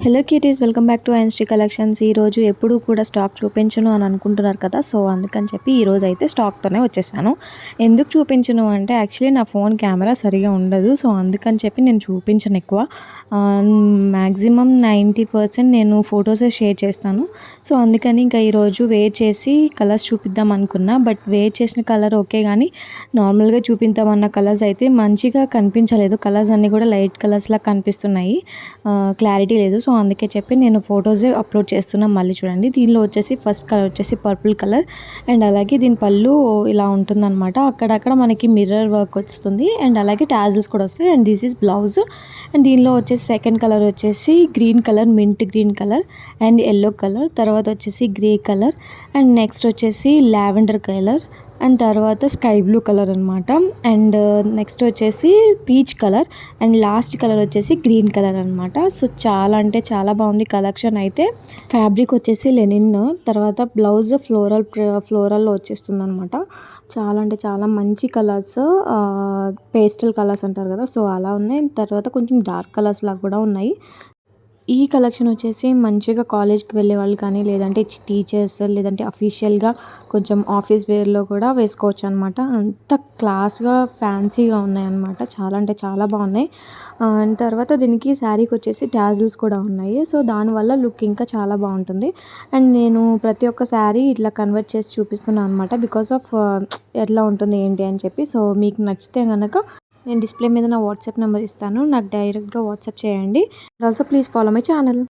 Hello cuties, welcome back to ఐన్స్టీ collections. ఈరోజు ఎప్పుడు కూడా స్టాక్ చూపించను అని అనుకుంటున్నారు కదా, సో అందుకని చెప్పి ఈరోజు అయితే స్టాక్తోనే వచ్చేసాను. ఎందుకు చూపించను అంటే యాక్చువల్లీ నా ఫోన్ కెమెరా సరిగా ఉండదు, సో అందుకని చెప్పి నేను చూపించను ఎక్కువ. మ్యాక్సిమం 90% నేను ఫొటోసే షేర్ చేస్తాను. సో అందుకని ఇంకా ఈరోజు వేర్ చేసి కలర్స్ చూపిద్దాం అనుకున్నా, బట్ వేర్ చేసిన కలర్ ఓకే, కానీ నార్మల్గా చూపిద్దామన్న కలర్స్ అయితే మంచిగా కనిపించలేదు. కలర్స్ అన్నీ కూడా లైట్ కలర్స్లా కనిపిస్తున్నాయి, క్లారిటీ లేదు. సో అందుకే చెప్పి నేను ఫొటోసే అప్లోడ్ చేస్తున్నాను. మళ్ళీ చూడండి, దీనిలో వచ్చేసి ఫస్ట్ కలర్ వచ్చేసి పర్పుల్ కలర్, అండ్ అలాగే దీని పళ్ళు ఇలా ఉంటుందన్నమాట. అక్కడక్కడ మనకి మిర్రర్ వర్క్ వస్తుంది, అండ్ అలాగే టాజిల్స్ కూడా వస్తాయి. And this is blouse. And దీనిలో వచ్చేసి సెకండ్ కలర్ వచ్చేసి green colour, mint green colour and yellow colour, తర్వాత వచ్చేసి గ్రే కలర్, అండ్ నెక్స్ట్ వచ్చేసి లావెండర్ కలర్, అండ్ తర్వాత స్కై బ్లూ కలర్ అనమాట. అండ్ నెక్స్ట్ వచ్చేసి peach colour, and last colour వచ్చేసి గ్రీన్ కలర్ అనమాట. సో చాలా అంటే చాలా బాగుంది కలెక్షన్ అయితే. ఫ్యాబ్రిక్ వచ్చేసి లెనిన్, తర్వాత బ్లౌజ్ ఫ్లోరల్లో వచ్చేస్తుంది అనమాట. చాలా అంటే చాలా మంచి కలర్స్, పేస్టల్ కలర్స్ అంటారు కదా, సో అలా ఉన్నాయి. తర్వాత కొంచెం డార్క్ కలర్స్ లాగా కూడా ఉన్నాయి. ఈ కలెక్షన్ వచ్చేసి మంచిగా కాలేజ్కి వెళ్ళే వాళ్ళు కానీ, లేదంటే టీచర్స్, లేదంటే అఫీషియల్గా కొంచెం ఆఫీస్ వేర్లో కూడా వేసుకోవచ్చు అనమాట. అంత క్లాస్గా ఫ్యాన్సీగా ఉన్నాయన్నమాట. చాలా అంటే చాలా బాగున్నాయి. అండ్ తర్వాత దీనికి శారీకి వచ్చేసి టాజిల్స్ కూడా ఉన్నాయి, సో దానివల్ల లుక్ ఇంకా చాలా బాగుంటుంది. అండ్ నేను ప్రతి ఒక్క శారీ ఇట్లా కన్వర్ట్ చేసి చూపిస్తున్నాను అనమాట, బికాస్ ఆఫ్ ఎట్లా ఉంటుంది ఏంటి అని చెప్పి. సో మీకు నచ్చితే కనుక నేను డిస్ప్లే మీద నా వాట్సాప్ నెంబర్ ఇస్తాను, నాకు డైరెక్ట్గా వాట్సాప్ చేయండి. Also please follow my channel.